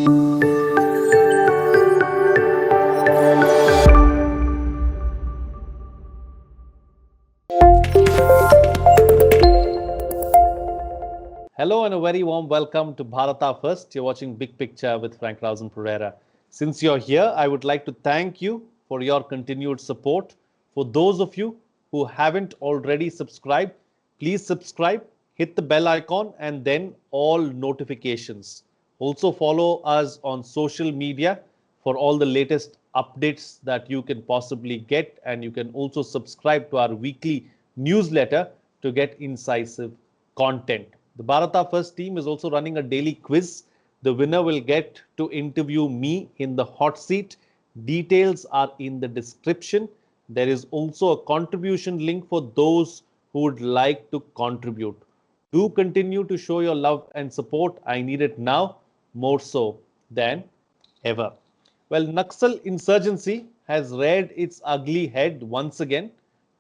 Hello and a very warm welcome to Bharata First. You're watching Big Picture with Frank Rausan Pereira. Since you're here, I would like to thank you for your continued support. For those of you who haven't already subscribed, please subscribe, hit the bell icon and then all notifications. Also follow us on social media for all the latest updates that you can possibly get, and you can also subscribe to our weekly newsletter to get incisive content. The Bharata First team is also running a daily quiz. The winner will get to interview me in the hot seat. Details are in the description. There is also a contribution link for those who would like to contribute. Do continue to show your love and support. I need it now more so than ever. Well, Naxal Insurgency has reared its ugly head once again.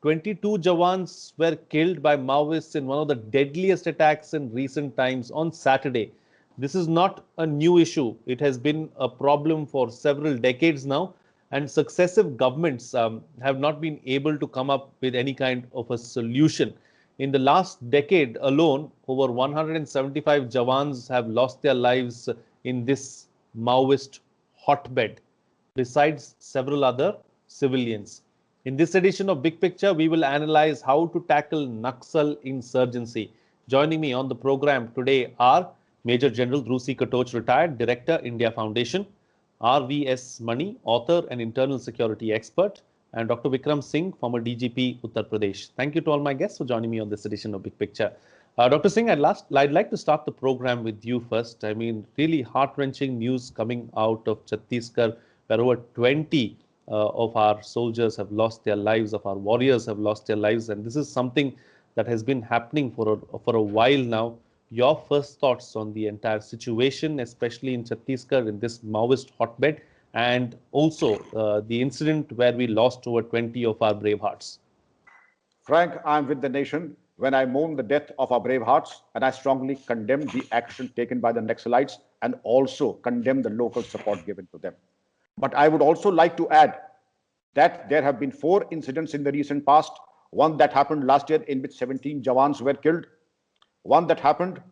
22 jawans were killed by Maoists in one of the deadliest attacks in recent times on Saturday. This is not a new issue. It has been a problem for several decades now, and successive governments have not been able to come up with any kind of a solution. In the last decade alone, over 175 jawans have lost their lives in this Maoist hotbed, besides several other civilians. In this edition of Big Picture, we will analyze how to tackle Naxal insurgency. Joining me on the program today are Major General Dhruv Katoch, retired Director, India Foundation; RVS Mani, author and internal security expert; and Dr. Vikram Singh, former DGP, Uttar Pradesh. Thank you to all my guests for joining me on this edition of Big Picture. Dr. Singh, I'd like to start the program with you first. I mean, really heart-wrenching news coming out of Chhattisgarh, where over 20 of our soldiers have lost their lives, of our warriors have lost their lives, and this is something that has been happening for a while now. Your first thoughts on the entire situation, especially in Chhattisgarh, in this Maoist hotbed, and also the incident where we lost over 20 of our brave hearts. Frank, I am with the nation when I mourn the death of our brave hearts, and I strongly condemn the action taken by the Naxalites and also condemn the local support given to them. But I would also like to add that there have been 4 incidents in the recent past. One that happened last year in which 17 jawans were killed. One that happened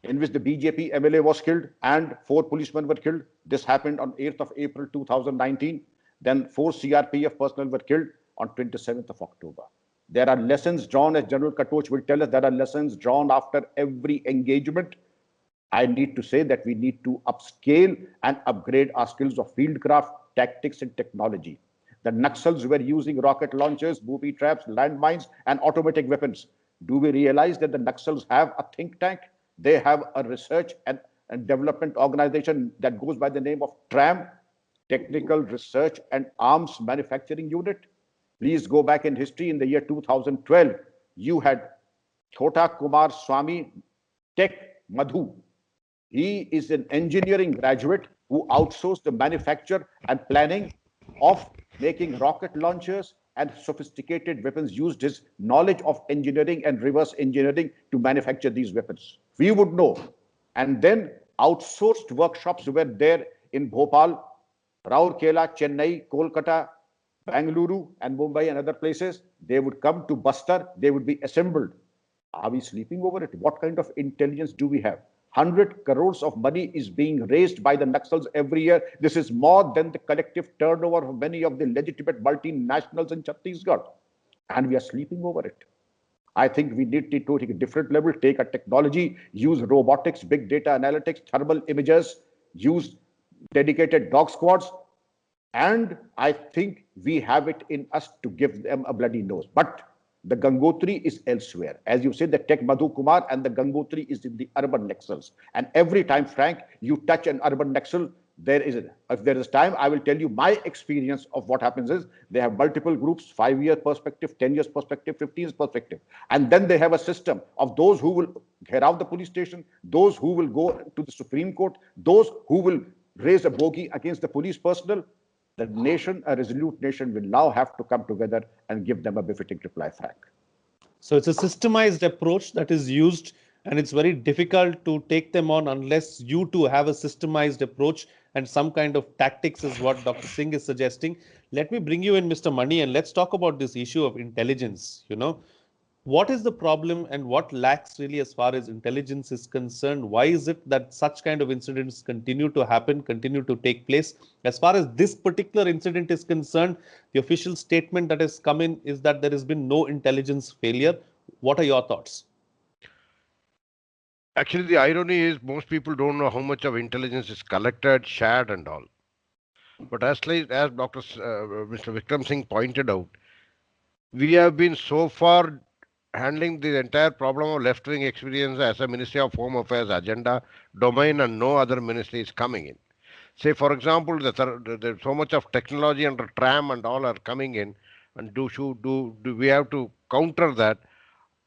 in which the BJP MLA was killed and 4 policemen were killed. This happened on 8th of April 2019. Then 4 CRPF personnel were killed on 27th of October. There are lessons drawn, as General Katoch will tell us, there are lessons drawn after every engagement. I need to say that we need to upscale and upgrade our skills of fieldcraft, tactics, and technology. The Naxals were using rocket launchers, booby traps, landmines, and automatic weapons. Do we realize that the Naxals have a think tank? They have a research and development organization that goes by the name of TRAM, Technical Research and Arms Manufacturing Unit. Please go back in history. In the year 2012, you had Chota Kumar Swami Tech Madhu. He is an engineering graduate who outsourced the manufacture and planning of making rocket launchers and sophisticated weapons, used his knowledge of engineering and reverse engineering to manufacture these weapons. We would know. And then outsourced workshops were there in Bhopal, Rourkela, Chennai, Kolkata, Bangalore, and Mumbai and other places. They would come to Bastar, they would be assembled. Are we sleeping over it? What kind of intelligence do we have? 100 crores of money is being raised by the Naxals every year. This is more than the collective turnover of many of the legitimate multinationals in Chhattisgarh. And we are sleeping over it. I think we need to take a different level, take a technology, use robotics, big data analytics, thermal imagers, use dedicated dog squads. And I think we have it in us to give them a bloody nose. But the Gangotri is elsewhere. As you said, the Tech Madhu Kumar and the Gangotri is in the urban Naxals. And every time, Frank, you touch an urban Naxal, if there is time, I will tell you my experience of what happens is they have multiple groups, 5-year perspective, 10 years perspective, 15 years perspective. And then they have a system of those who will घेराव the police station, those who will go to the Supreme Court, those who will raise a bogey against the police personnel. The nation, a resolute nation, will now have to come together and give them a befitting reply, Frank. So it's a systemized approach that is used And it's very difficult to take them on unless you too have a systemized approach and some kind of tactics, is what Dr. Singh is suggesting. Let me bring you in, Mr. Mani, and let's talk about this issue of intelligence. What is the problem and what lacks really as far as intelligence is concerned? Why is it that such kind of incidents continue to happen, continue to take place? As far as this particular incident is concerned, the official statement that has come in is that there has been no intelligence failure. What are your thoughts? Actually, the irony is most people don't know how much of intelligence is collected, shared, and all. But as Mr. Vikram Singh pointed out, we have been so far handling the entire problem of left-wing experience as a Ministry of Home Affairs agenda domain, and no other ministry is coming in. Say, for example, there's so much of technology under tram and all are coming in, and do we have to counter that?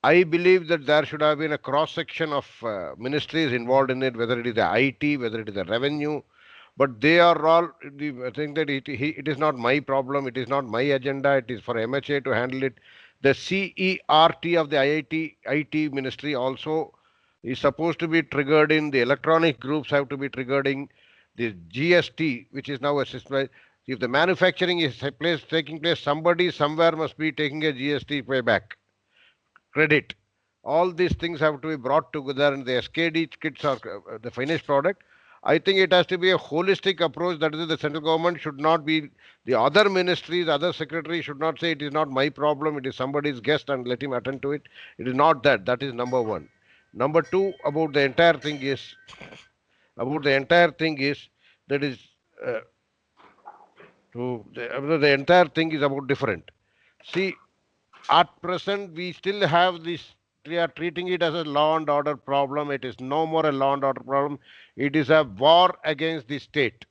I believe that there should have been a cross-section of ministries involved in it, whether it is the IT, whether it is the revenue, but they are all, I think that it is not my problem, it is not my agenda, it is for MHA to handle it. The CERT of the IT ministry also is supposed to be triggered in, the electronic groups have to be triggered in, the GST, which is now a system. If the manufacturing is taking place, somebody somewhere must be taking a GST payback credit. All these things have to be brought together, and the SKD kits are the finished product. I think it has to be a holistic approach. That is, the central government should not be, the other ministries, other secretaries should not say it is not my problem, it is somebody's guest and let him attend to it. It is not that. That is number one. Number two, about the entire thing is, that is, the entire thing is about different. See, at present, we still have this, we are treating it as a law and order problem. It is no more a law and order problem. It is a war against the state.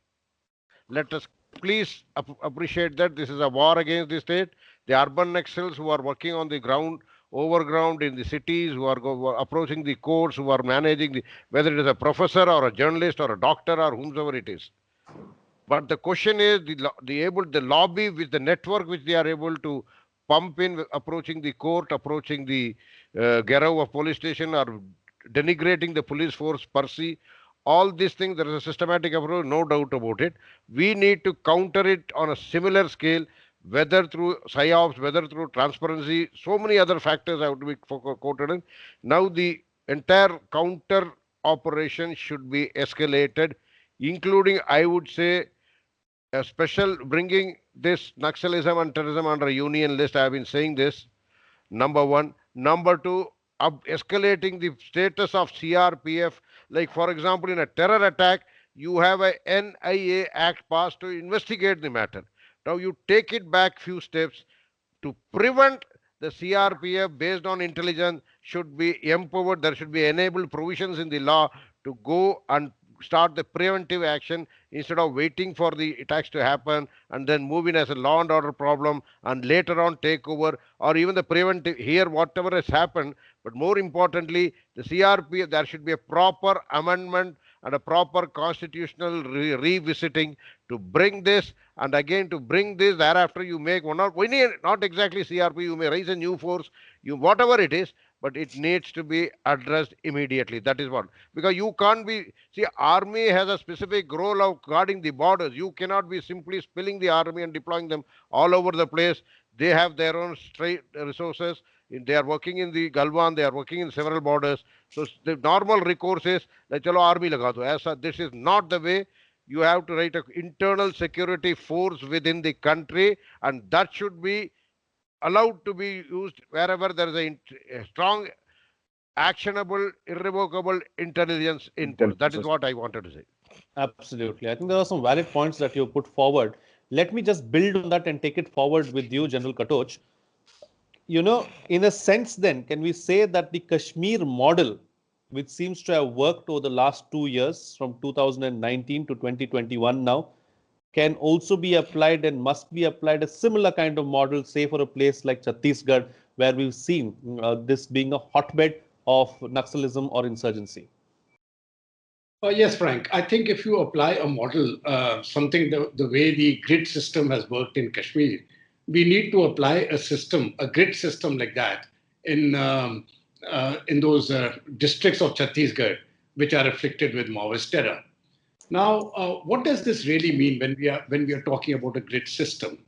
Let us please appreciate that this is a war against the state. The urban Naxals who are working on the ground, overground in the cities, who are approaching the courts, who are managing whether it is a professor or a journalist or a doctor or whomsoever it is. But the question is the lobby with the network which they are able to pump in, approaching the court, approaching the Garrow of police station, or denigrating the police force per se. All these things, there is a systematic approach, no doubt about it. We need to counter it on a similar scale, whether through PSYOPs, whether through transparency. So many other factors have to be quoted in. Now the entire counter operation should be escalated, including, I would say, a special bringing this Naxalism and terrorism under a union list. I have been saying this, number one. Number two, escalating the status of CRPF. Like, for example, in a terror attack, you have a NIA Act passed to investigate the matter. Now you take it back few steps to prevent. The CRPF, based on intelligence, should be empowered. There should be enabled provisions in the law to go and start the preventive action instead of waiting for the attacks to happen and then move in as a law and order problem and later on take over, or even the preventive here, whatever has happened. But more importantly, the CRPF, there should be a proper amendment and a proper constitutional revisiting to bring this, and again to bring this. Thereafter, you make not exactly CRP, you may raise a new force, whatever it is, but it needs to be addressed immediately. That is what, because you can't be, see, army has a specific role of guarding the borders. You cannot be simply spilling the army and deploying them all over the place. They have their own straight resources. They are working in the Galwan, they are working in several borders. So the normal recourse is that chalo army laga do. As this is not the way. You have to write an internal security force within the country, and that should be allowed to be used wherever there is a strong, actionable, irrevocable intelligence input. That is what I wanted to say. Absolutely. I think there are some valid points that you put forward. Let me just build on that and take it forward with you, General Katoch. In a sense, then, can we say that the Kashmir model, which seems to have worked over the last 2 years, from 2019 to 2021 now, can also be applied and must be applied a similar kind of model, say, for a place like Chhattisgarh, where we've seen this being a hotbed of Naxalism or insurgency? Yes, Frank. I think if you apply a model, something the way the grid system has worked in Kashmir, we need to apply a grid system like that in districts of Chhattisgarh which are afflicted with Maoist terror. Now, what does this really mean when we are talking about a grid system?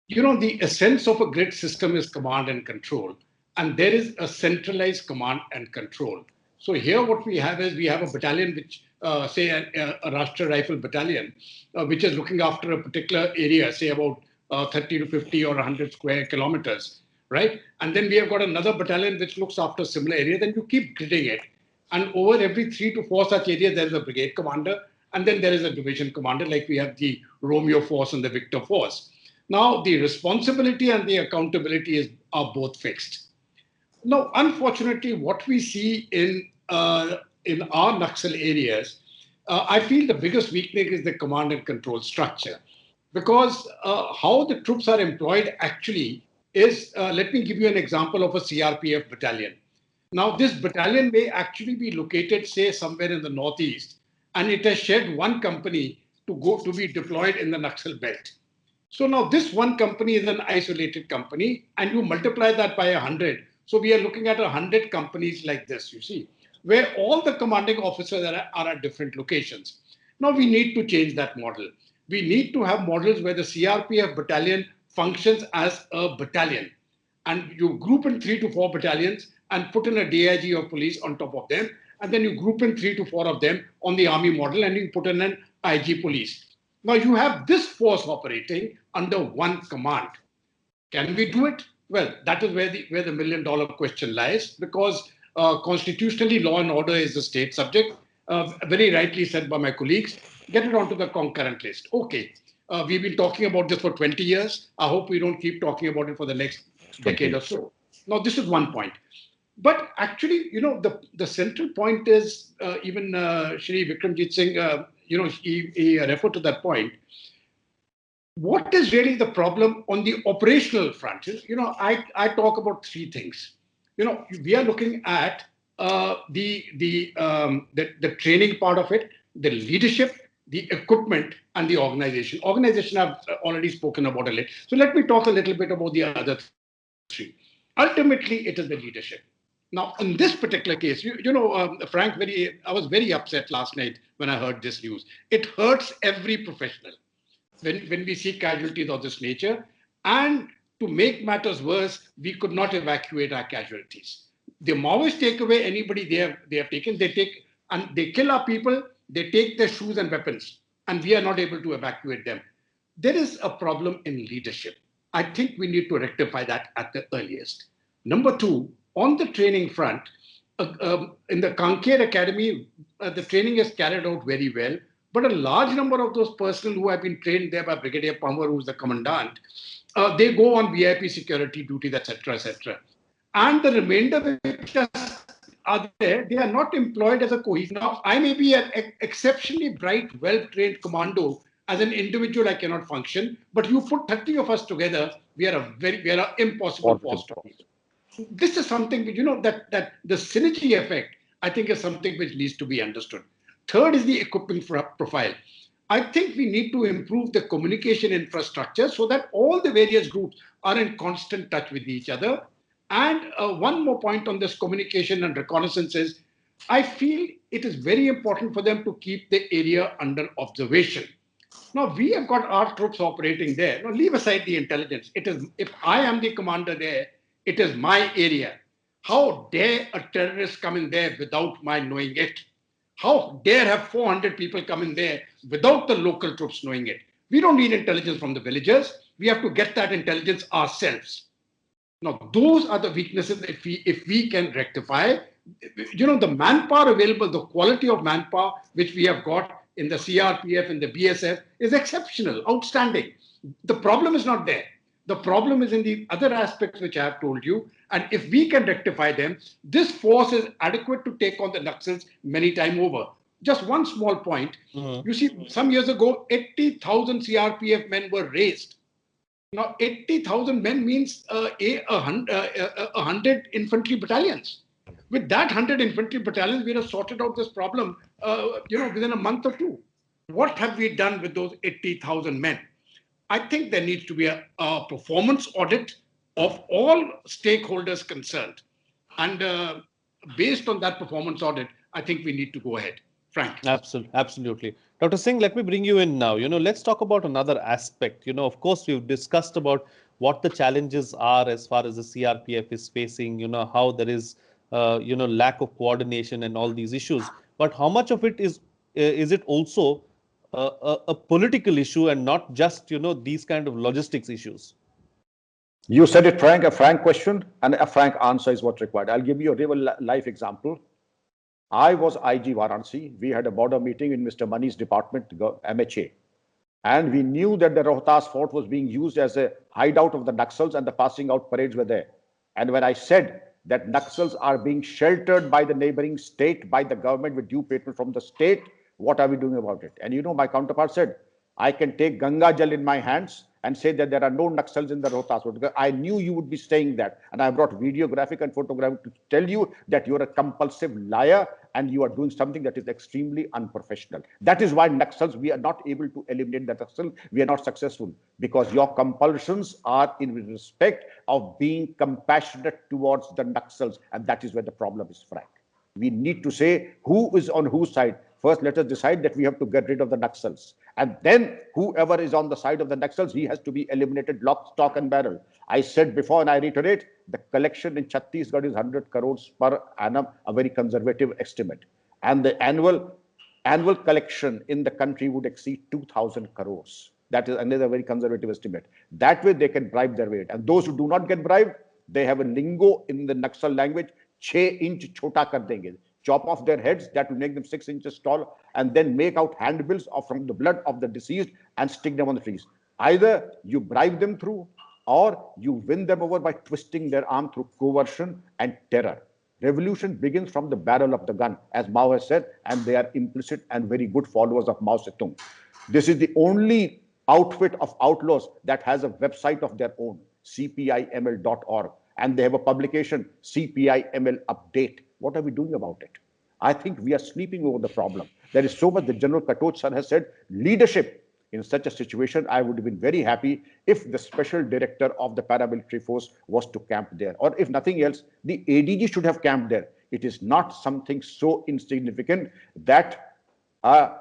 The essence of a grid system is command and control, and there is a centralized command and control. So here what we have is we have a battalion which, say a Rashtra Rifle battalion, which is looking after a particular area, say about 30 to 50 or 100 square kilometers, right? And then we have got another battalion which looks after a similar area, then you keep gridding it. And over every 3 to 4 such areas, there is a brigade commander, and then there is a division commander, like we have the Romeo force and the Victor force. Now, the responsibility and the accountability are both fixed. Now, unfortunately, what we see in our Naxal areas, I feel the biggest weakness is the command and control structure. Because how the troops are employed actually is, let me give you an example of a CRPF battalion. Now, this battalion may actually be located, say, somewhere in the northeast, and it has shed one company to be deployed in the Naxal belt. So now this one company is an isolated company, and you multiply that by 100. So we are looking at 100 companies like this, you see, where all the commanding officers are at different locations. Now we need to change that model. We need to have models where the CRPF battalion functions as a battalion. And you group in 3 to 4 battalions and put in a DIG of police on top of them. And then you group in 3 to 4 of them on the army model, and you put in an IG police. Now you have this force operating under one command. Can we do it? Well, that is where the million-dollar question lies, because constitutionally law and order is a state subject. Very rightly said by my colleagues, get it onto the concurrent list. Okay, we've been talking about this for 20 years. I hope we don't keep talking about it for the next decade or so. Now, this is one point. But actually, the central point is, even Shri Vikramjit Singh, he referred to that point. What is really the problem on the operational front? I talk about 3 things. We are looking at the training part of it, the leadership, the equipment, and the organization. Organization I've already spoken about a little. So let me talk a little bit about the other 3. Ultimately, it is the leadership. Now, in this particular case, Frank, I was very upset last night when I heard this news. It hurts every professional when we see casualties of this nature. And to make matters worse, we could not evacuate our casualties. The Maoists take away anybody they have taken. They kill our people. They take their shoes and weapons, and we are not able to evacuate them. There is a problem in leadership. I think we need to rectify that at the earliest. Number 2, on the training front, in the Kanker Academy, the training is carried out very well, but a large number of those personnel who have been trained there by Brigadier Panwar, who is the commandant, they go on VIP security duties, etc., etc. And the remainder which are there, they are not employed as a cohesive. Now, I may be an exceptionally bright, well-trained commando. As an individual, I cannot function, but you put 30 of us together, we are an impossible force to beat. This is something which, that the synergy effect, I think, is something which needs to be understood. Third is the equipment profile. I think we need to improve the communication infrastructure so that all the various groups are in constant touch with each other. And one more point on this communication and reconnaissance is, I feel it is very important for them to keep the area under observation. Now, we have got our troops operating there. Now, leave aside the intelligence. If I am the commander there, it is my area. How dare a terrorist come in there without my knowing it? How dare have 400 people come in there without the local troops knowing it? We don't need intelligence from the villagers. We have to get that intelligence ourselves. Now, those are the weaknesses if we can rectify. The manpower available, the quality of manpower which we have got in the CRPF and the BSF is exceptional, outstanding. The problem is not there. The problem is in the other aspects which I have told you. And if we can rectify them, this force is adequate to take on the Naxals many times over. Just one small point. You see, some years ago, 80,000 CRPF men were raised. Now, 80,000 men means 100 infantry battalions. With that 100 infantry battalions, we have sorted out this problem, within a month or 2. What have we done with those 80,000 men? I think there needs to be a performance audit of all stakeholders concerned. And based on that performance audit, I think we need to go ahead. Frank. Absolutely. Dr. Singh, let me bring you in now. Let's talk about another aspect. Of course, we've discussed about what the challenges are as far as the CRPF is facing, how there is, lack of coordination and all these issues. But how much of it is it also a political issue and not just, these kind of logistics issues? You said it, Frank. A frank question and a frank answer is what's required. I'll give you a real life example. I was IG Varanasi. We had a border meeting in Mr. Mani's department, MHA. And we knew that the Rohtas fort was being used as a hideout of the Naxals and the passing out parades were there. And when I said that Naxals are being sheltered by the neighboring state, by the government with due payment from the state, what are we doing about it? And my counterpart said, I can take Ganga Jal in my hands and say that there are no Naxals in the Rohtas fort. I knew you would be saying that. And I brought videographic and photographic to tell you that you're a compulsive liar and you are doing something that is extremely unprofessional. That is why Naxals, we are not able to eliminate the Naxal. We are not successful because your compulsions are in respect of being compassionate towards the Naxals. And that is where the problem is, Frank. We need to say who is on whose side. First, let us decide that we have to get rid of the Naxals. And then whoever is on the side of the Naxals, he has to be eliminated lock, stock and barrel. I said before and I reiterate, the collection in Chhattisgarh is 100 crores per annum, a very conservative estimate. And the annual collection in the country would exceed 2,000 crores. That is another very conservative estimate. That way they can bribe their way. And those who do not get bribed, they have a lingo in the Naxal language, 6 inch chota kar denge. Chop off their heads, that will make them 6 inches tall, and then make out handbills from the blood of the deceased and stick them on the trees. Either you bribe them through, or you win them over by twisting their arm through coercion and terror. Revolution begins from the barrel of the gun, as Mao has said, and they are implicit and very good followers of Mao Zedong. This is the only outfit of outlaws that has a website of their own, cpiml.org, and they have a publication, CPIML Update. What are we doing about it? I think we are sleeping over the problem. There is so much. The General Katoch sir has said, leadership. In such a situation, I would have been very happy if the special director of the paramilitary force was to camp there. Or if nothing else, the ADG should have camped there. It is not something so insignificant that a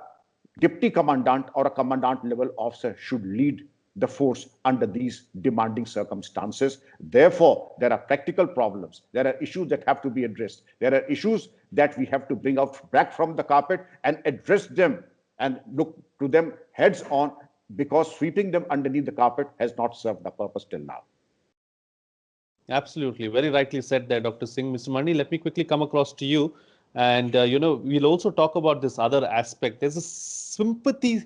deputy commandant or a commandant level officer should lead the force under these demanding circumstances. Therefore, there are practical problems. There are issues that have to be addressed. There are issues that we have to bring out back from the carpet and address them and look to them heads on, because sweeping them underneath the carpet has not served the purpose till now. Absolutely. Very rightly said there, Dr. Singh. Mr. Mani, let me quickly come across to you. And, we'll also talk about this other aspect. There's a sympathy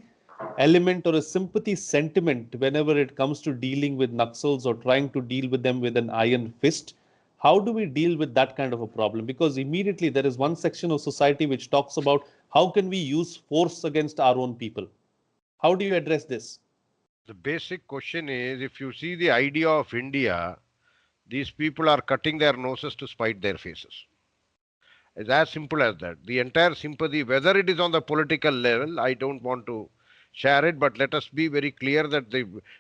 element or a sympathy sentiment whenever it comes to dealing with Naxals or trying to deal with them with an iron fist. How do we deal with that kind of a problem? Because immediately there is one section of society which talks about how can we use force against our own people? How do you address this? The basic question is, if you see the idea of India, these people are cutting their noses to spite their faces. It's as simple as that. The entire sympathy, whether it is on the political level, I don't want to share it, but let us be very clear that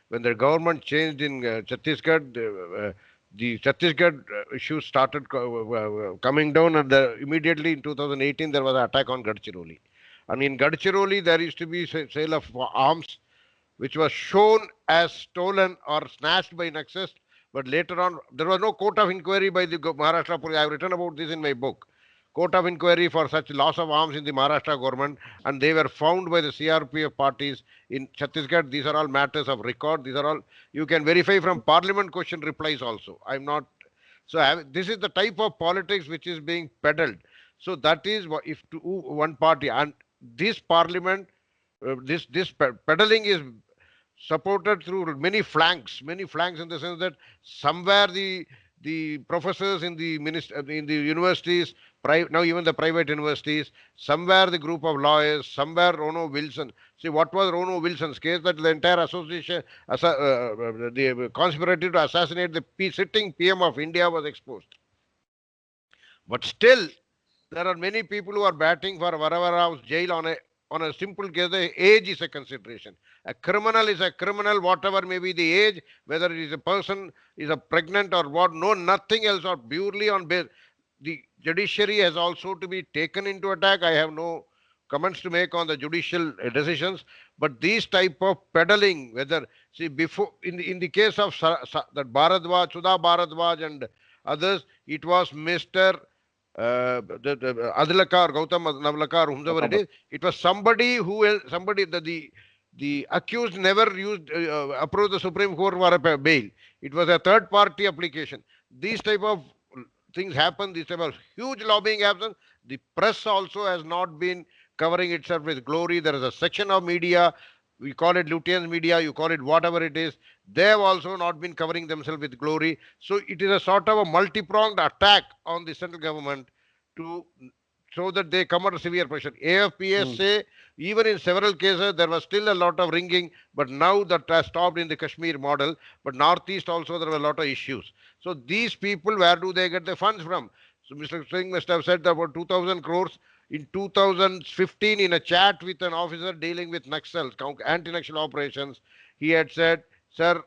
when the government changed in Chhattisgarh, the Chhattisgarh issue started coming down, and immediately in 2018 there was an attack on Gadchiroli. And in Gadchiroli there used to be sale of arms which was shown as stolen or snatched by Naxals, but later on there was no court of inquiry by the Maharashtra police. I have written about this in my book. Court of inquiry for such loss of arms in the Maharashtra government, and they were found by the CRPF parties in Chhattisgarh. These are all matters of record. These are all, you can verify from parliament question replies also. This is the type of politics which is being peddled. So that is if to one party, and this parliament, this peddling is supported through many flanks in the sense that somewhere the professors in the universities, now even the private universities, somewhere the group of lawyers, somewhere Rono Wilson. See, what was Rono Wilson's case? That the entire association, the conspiracy to assassinate the sitting PM of India was exposed. But still, there are many people who are batting for Varavarava's jail on a simple case. The age is a consideration. A criminal is a criminal, whatever may be the age, whether it is a person is a pregnant or what, no, nothing else, or purely on base. the judiciary has also to be taken into attack. I have no comments to make on the judicial decisions, but these type of peddling, whether, see, before, in the case of that Bharadwaj, Sudha Bharadwaj and others, it was Mr. Adlakar, Gautam Navlakar, whomsoever it was somebody who, somebody, the accused never used, approached the Supreme Court for a bail. It was a third party application. These type of things happen, this type of huge lobbying happens. The press also has not been covering itself with glory. There is a section of media, we call it Lutyens media, you call it whatever it is, they have also not been covering themselves with glory. So it is a sort of a multi-pronged attack on the central government to, so that they come under severe pressure. AFPS say, even in several cases, there was still a lot of ringing, but now that has stopped in the Kashmir model. But Northeast also, there were a lot of issues. So these people, where do they get the funds from? So Mr. Singh must have said about 2,000 crores. In 2015, in a chat with an officer dealing with Naxal, anti-Naxal operations, he had said, sir,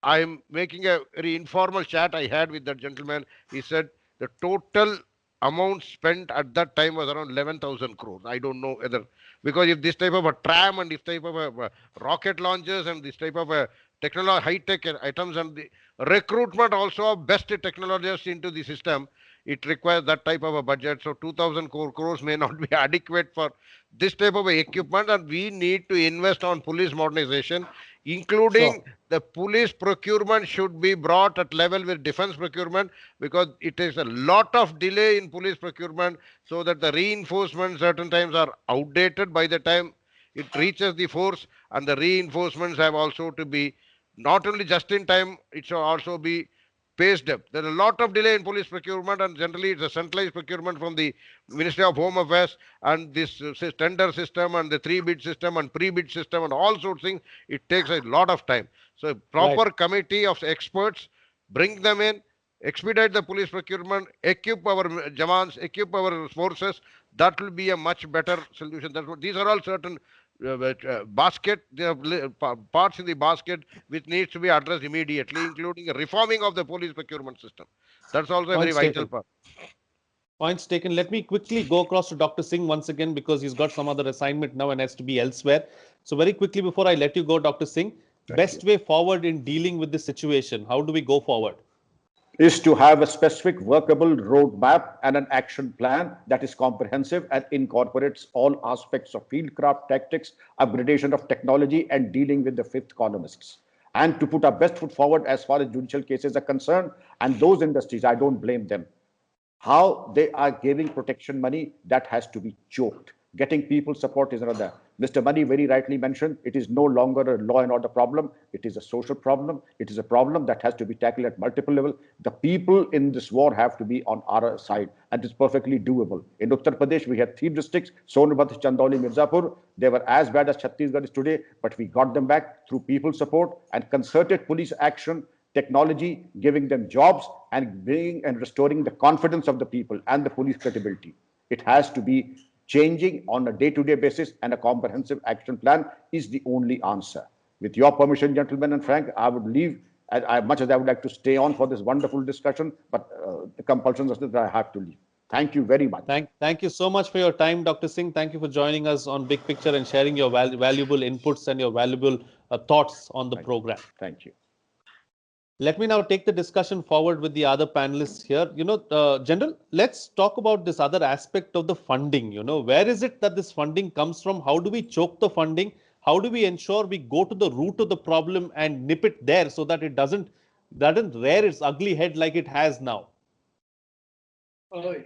I am making a very informal chat I had with that gentleman. He said the total amount spent at that time was around 11,000 crores. I don't know whether, because if this type of a tram and this type of a rocket launchers and this type of a technology, high-tech items and the recruitment also of best technologists into the system, it requires that type of a budget. So 2,000 crores may not be adequate for this type of equipment, and we need to invest on police modernization, including the police procurement should be brought at level with defense procurement, because it is a lot of delay in police procurement, so that the reinforcements certain times are outdated by the time it reaches the force, and the reinforcements have also to be not only just in time, it should also be paced up. There is a lot of delay in police procurement, and generally it's a centralized procurement from the Ministry of Home Affairs, and this tender system and the 3-bid system and pre-bid system and all sorts of things, it takes a lot of time. So a proper committee of experts, bring them in, expedite the police procurement, equip our jawans, equip our forces. That will be a much better solution. That's what, these are all certain basket, there are parts in the basket which needs to be addressed immediately, including a reforming of the police procurement system. That's also a very vital part. Points taken. Let me quickly go across to Dr. Singh once again, because he's got some other assignment now and has to be elsewhere. So very quickly, before I let you go, Dr. Singh, best way forward in dealing with this situation, how do we go forward? Is to have a specific workable roadmap and an action plan that is comprehensive and incorporates all aspects of fieldcraft tactics, upgradation of technology, and dealing with the fifth columnists. And to put our best foot forward as far as judicial cases are concerned, and those industries, I don't blame them. How they are giving protection money, that has to be choked. Getting people support is another. Mr. Mani very rightly mentioned, it is no longer a law and order problem. It is a social problem. It is a problem that has to be tackled at multiple levels. The people in this war have to be on our side, and it's perfectly doable. In Uttar Pradesh, we had 3 districts, Sonabhat, Chandauli, Mirzapur. They were as bad as Chhattisgarh is today, but we got them back through people support and concerted police action, technology, giving them jobs, and bringing and restoring the confidence of the people and the police credibility. It has to be changing on a day-to-day basis, and a comprehensive action plan is the only answer. With your permission, gentlemen and Frank, I would leave, as much as I would like to stay on for this wonderful discussion, but the compulsions are that I have to leave. Thank you very much. Thank you so much for your time, Dr. Singh. Thank you for joining us on Big Picture and sharing your valuable inputs and your valuable thoughts on the program. Thank you. Let me now take the discussion forward with the other panelists here. General, let's talk about this other aspect of the funding. Where is it that this funding comes from? How do we choke the funding? How do we ensure we go to the root of the problem and nip it there, so that it doesn't rear its ugly head like it has now?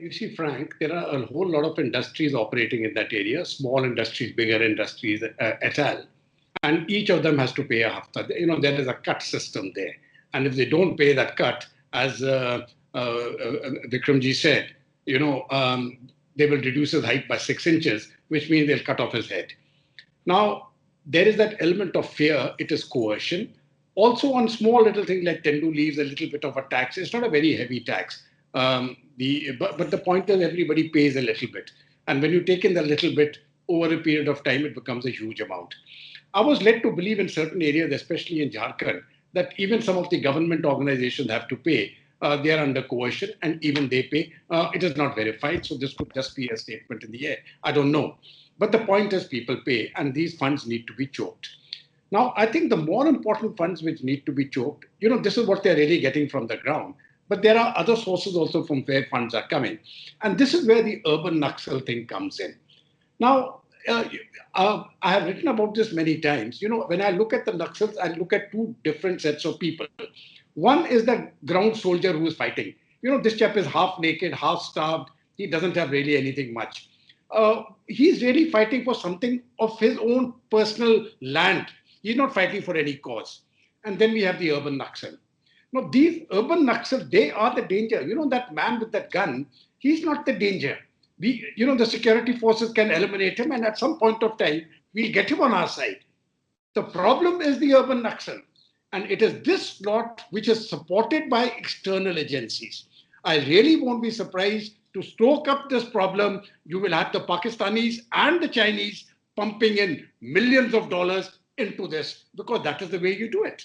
You see, Frank, there are a whole lot of industries operating in that area, small industries, bigger industries, et al. And each of them has to pay a hafta. There is a cut system there. And if they don't pay that cut, as Vikramji said, they will reduce his height by 6 inches, which means they'll cut off his head. Now, there is that element of fear. It is coercion. Also, on small little things like Tendu leaves, a little bit of a tax. It's not a very heavy tax. But the point is, everybody pays a little bit. And when you take in the little bit over a period of time, it becomes a huge amount. I was led to believe in certain areas, especially in Jharkhand, that even some of the government organizations have to pay. they are under coercion and even they pay. It is not verified, so this could just be a statement in the air. I don't know. But the point is people pay and these funds need to be choked. Now, I think the more important funds which need to be choked, this is what they're really getting from the ground. But there are other sources also from where funds are coming. And this is where the urban Naxal thing comes in. Now, I have written about this many times. When I look at the Naxals, I look at two different sets of people. One is the ground soldier who is fighting. This chap is half naked, half starved. He doesn't have really anything much. He's really fighting for something of his own personal land. He's not fighting for any cause. And then we have the urban Naxal. Now, these urban Naxals, they are the danger. That man with that gun, he's not the danger. The security forces can eliminate him, and at some point of time, we'll get him on our side. The problem is the urban Naxal. And it is this lot which is supported by external agencies. I really won't be surprised to stoke up this problem. You will have the Pakistanis and the Chinese pumping in millions of dollars into this because that is the way you do it.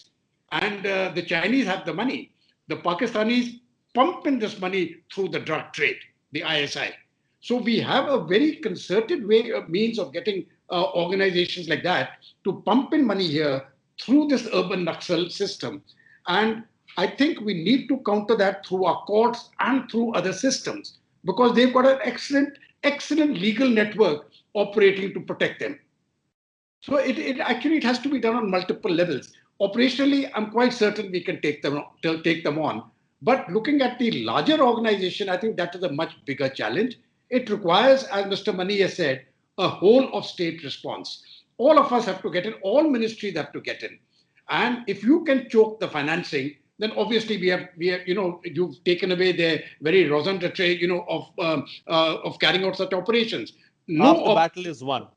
And the Chinese have the money. The Pakistanis pump in this money through the drug trade, the ISI. So we have a very concerted means of getting organizations like that to pump in money here through this urban Naxal system. And I think we need to counter that through our courts and through other systems because they've got an excellent legal network operating to protect them. So it actually has to be done on multiple levels. Operationally, I'm quite certain we can take them on. But looking at the larger organization, I think that is a much bigger challenge. It requires, as Mr. Mani has said, a whole of state response. All of us have to get in, all ministries have to get in. And if you can choke the financing, then obviously we have you've taken away the very Rausan of carrying out such operations. Half the battle is won.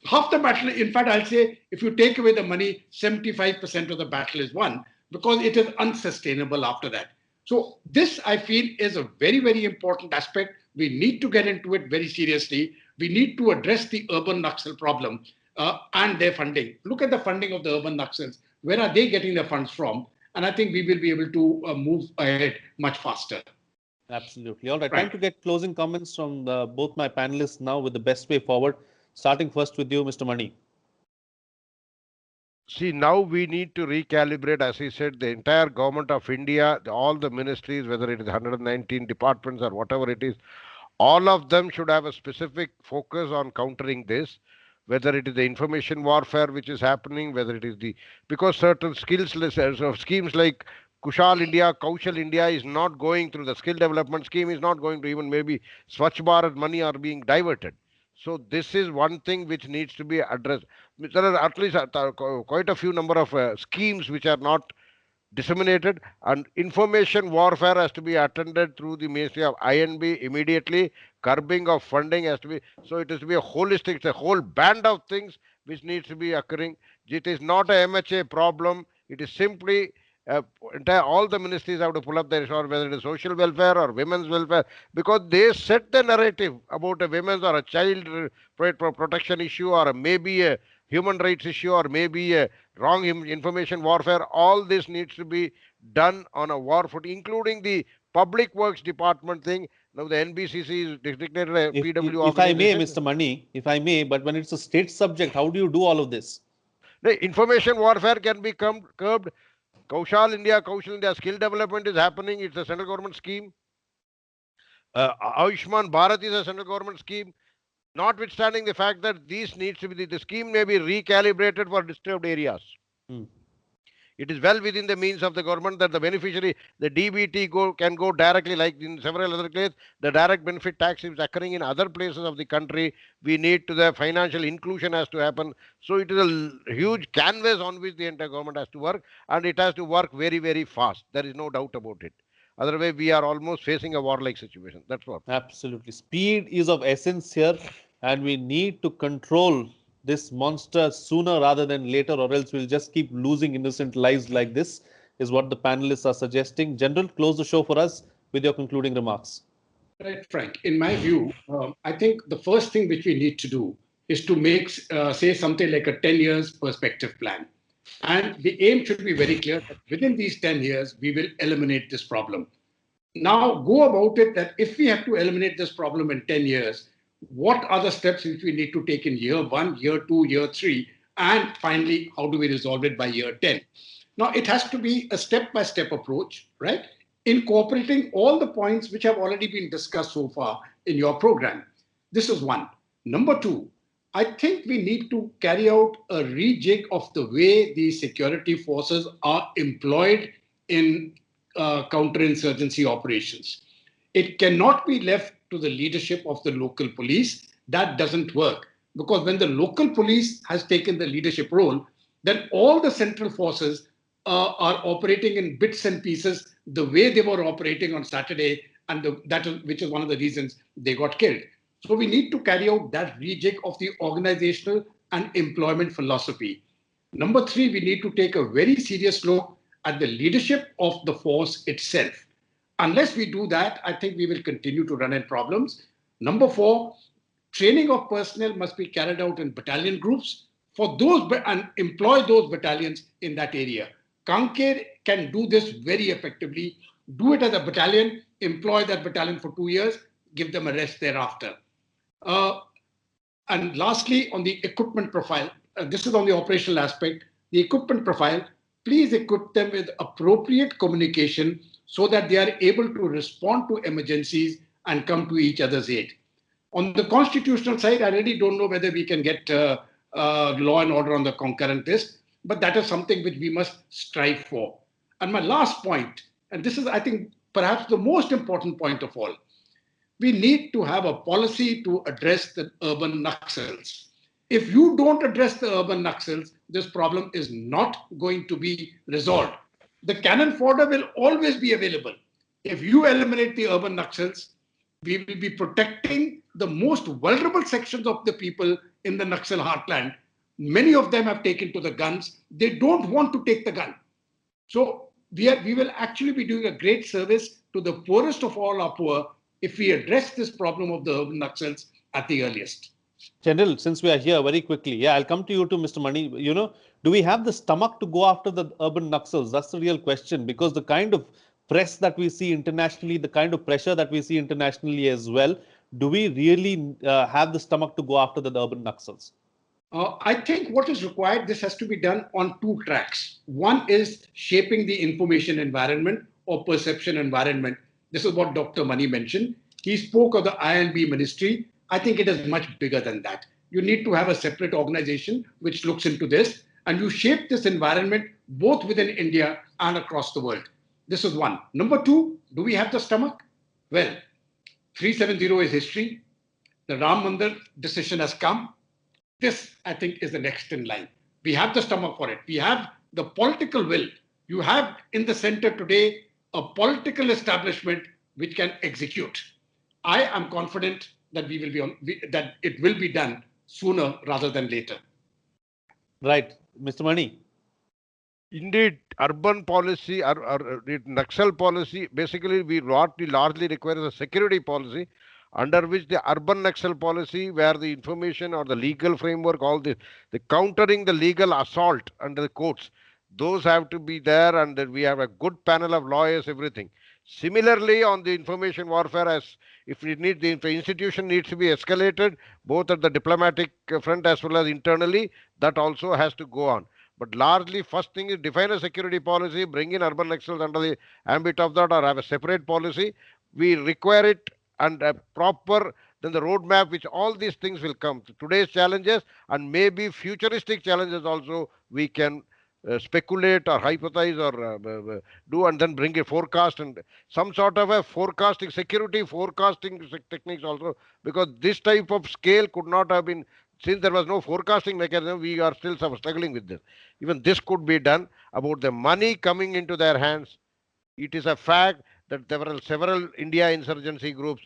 Half the battle, in fact, I'll say, if you take away the money, 75% of the battle is won because it is unsustainable after that. So this, I feel, is a very, very important aspect. We need to get into it very seriously. We need to address the urban Naxal problem and their funding. Look at the funding of the urban Naxals. Where are they getting their funds from? And I think we will be able to move ahead much faster. Absolutely. All right. Time to get closing comments from both my panelists now with the best way forward. Starting first with you, Mr. Mani. See, now we need to recalibrate, as he said, the entire government of India, all the ministries, whether it is 119 departments or whatever it is, all of them should have a specific focus on countering this, whether it is the information warfare which is happening, whether it is because certain schemes like Kushal India, Kaushal India is not going through, the skill development scheme is not going to, even maybe Swachh Bharat money are being diverted. So this is one thing which needs to be addressed. There are at least quite a few number of schemes which are not disseminated, and information warfare has to be attended through the Ministry of INB immediately. Curbing of funding has to be, so it has to be a holistic, it's a whole band of things which needs to be occurring. It is not a MHA problem. It is simply all the ministries have to pull up their shore, whether it is social welfare or women's welfare, because they set the narrative about a women's or a child protection issue, or maybe a human rights issue, or maybe a wrong information warfare. All this needs to be done on a war footing, including the public works department thing. Now the NBCC is designated a PW organization. If I may, Mr. Mani, if I may, but when it's a state subject, how do you do all of this? The information warfare can be curbed. Kaushal India skill development is happening. It's a central government scheme. Ayushman Bharat is a central government scheme. Notwithstanding the fact that these needs to be, the scheme may be recalibrated for disturbed areas. It is well within the means of the government that the beneficiary, the DBT can go directly, like in several other places. The direct benefit tax is occurring in other places of the country. We need to, the financial inclusion has to happen. So it is a huge canvas on which the entire government has to work, and it has to work very, very fast. There is no doubt about it. Otherwise, we are almost facing a warlike situation. That's what. Absolutely. Speed is of essence here, and we need to control this monster sooner rather than later, or else we'll just keep losing innocent lives like this, is what the panelists are suggesting. General, close the show for us with your concluding remarks. Right, Frank. In my view, I think the first thing which we need to do is to make, say, something like a 10 years perspective plan. And the aim should be very clear that within these 10 years, we will eliminate this problem. now go about it that if we have to eliminate this problem in 10 years, what are the steps which we need to take in year one, year two, year three, and finally, how do we resolve it by year 10? Now, it has to be a step by step approach, right? Incorporating all the points which have already been discussed so far in your program. This is one. Number two, I think we need to carry out a rejig of the way the security forces are employed in counterinsurgency operations. It cannot be left to the leadership of the local police. That doesn't work because when the local police has taken the leadership role, then all the central forces are operating in bits and pieces the way they were operating on Saturday, and which is one of the reasons they got killed. So we need to carry out that rejig of the organizational and employment philosophy. Number three, we need to take a very serious look at the leadership of the force itself. Unless we do that, I think we will continue to run into problems. Number four, training of personnel must be carried out in battalion groups for those and employ those battalions in that area. Kanker can do this very effectively. Do it as a battalion, employ that battalion for 2 years, give them a rest thereafter. And lastly, on the equipment profile, this is on the operational aspect, the equipment profile, please equip them with appropriate communication so that they are able to respond to emergencies and come to each other's aid. On the constitutional side, I really don't know whether we can get law and order on the concurrent list, but that is something which we must strive for. And my last point, and this is, I think, perhaps the most important point of all, we need to have a policy to address the urban Naxals. If you don't address the urban Naxals, this problem is not going to be resolved. The cannon fodder will always be available. If you eliminate the urban Naxals, we will be protecting the most vulnerable sections of the people in the Naxal heartland. Many of them have taken to the guns. They don't want to take the gun. So we will actually be doing a great service to the poorest of all our poor if we address this problem of the urban Naxals at the earliest. General, since we are here very quickly, yeah, I'll come to you too, Mr. Mani. Do we have the stomach to go after the urban Naxals? That's the real question, because the kind of press that we see internationally, the kind of pressure that we see internationally as well, do we really have the stomach to go after the urban Naxals? I think what is required, this has to be done on two tracks. One is shaping the information environment or perception environment. This is what Dr. Mani mentioned. He spoke of the INB ministry. I think it is much bigger than that. You need to have a separate organization which looks into this, and you shape this environment both within India and across the world. This is one. Number two, do we have the stomach? Well, 370 is history. The Ram Mandir decision has come. This, I think, is the next in line. We have the stomach for it. We have the political will. You have in the center today a political establishment which can execute. I am confident that that it will be done sooner rather than later. Right, Mr. Mani. Indeed, urban policy or Naxal policy, basically what we largely require is a security policy under which the urban Naxal policy, where the information or the legal framework, all the countering the legal assault under the courts, those have to be there, and that we have a good panel of lawyers, everything. Similarly, on the information warfare, as if it needs, the institution needs to be escalated, both at the diplomatic front as well as internally, that also has to go on. But largely, first thing is define a security policy, bring in urban Naxals under the ambit of that, or have a separate policy. We require it, and a proper, then the roadmap, which all these things will come. Today's challenges and maybe futuristic challenges also we can speculate or hypothesize or do, and then bring a forecast and some sort of a forecasting, security forecasting techniques also, because this type of scale could not have been, since there was no forecasting mechanism, we are still struggling with this. Even this could be done. About the money coming into their hands, it is a fact that there were several India insurgency groups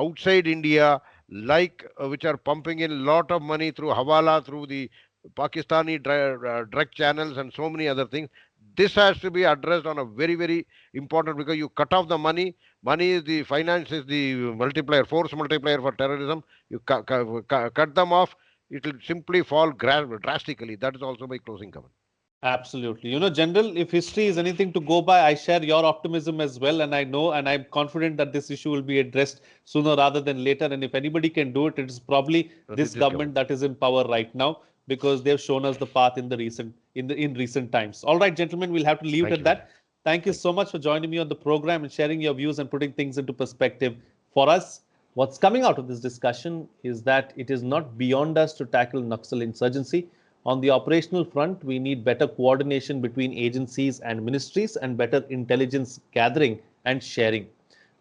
outside India, like which are pumping in a lot of money through Hawala, through the Pakistani drug channels and so many other things. This has to be addressed on a very, very important, because you cut off the money. Money is the finance, is the multiplier, force multiplier for terrorism. You cut them off, it will simply fall drastically. That is also my closing comment. Absolutely. General, if history is anything to go by, I share your optimism as well. And I know and I'm confident that this issue will be addressed sooner rather than later. And if anybody can do it, it is probably this This government government. that is in power right now because they've shown us the path in recent times. All right, gentlemen, we'll have to leave it Thank at you very much. that. Thank you Thank you. so much for joining me on the program and sharing your views and putting things into perspective for us. What's coming out of this discussion is that it is not beyond us to tackle Naxal insurgency. On the operational front, we need better coordination between agencies and ministries and better intelligence gathering and sharing.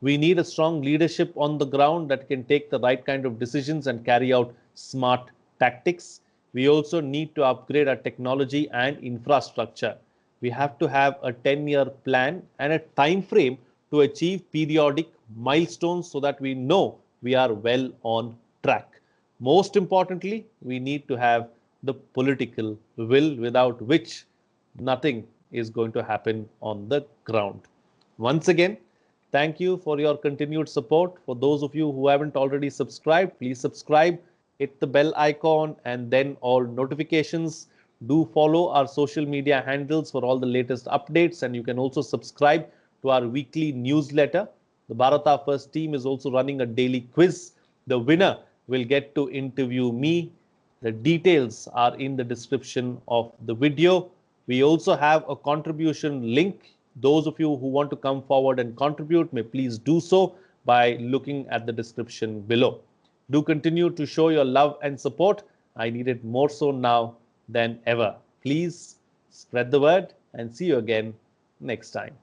We need a strong leadership on the ground that can take the right kind of decisions and carry out smart tactics. We also need to upgrade our technology and infrastructure. We have to have a 10-year plan and a time frame to achieve periodic milestones so that we know we are well on track. Most importantly, we need to have the political will without which nothing is going to happen on the ground. Once again, thank you for your continued support. For those of you who haven't already subscribed, please subscribe, hit the bell icon, and then all notifications. Do follow our social media handles for all the latest updates, and you can also subscribe to our weekly newsletter. The Bharata First team is also running a daily quiz. The winner will get to interview me. The details are in the description of the video. We also have a contribution link. Those of you who want to come forward and contribute may please do so by looking at the description below. Do continue to show your love and support. I need it more so now than ever. Please spread the word and see you again next time.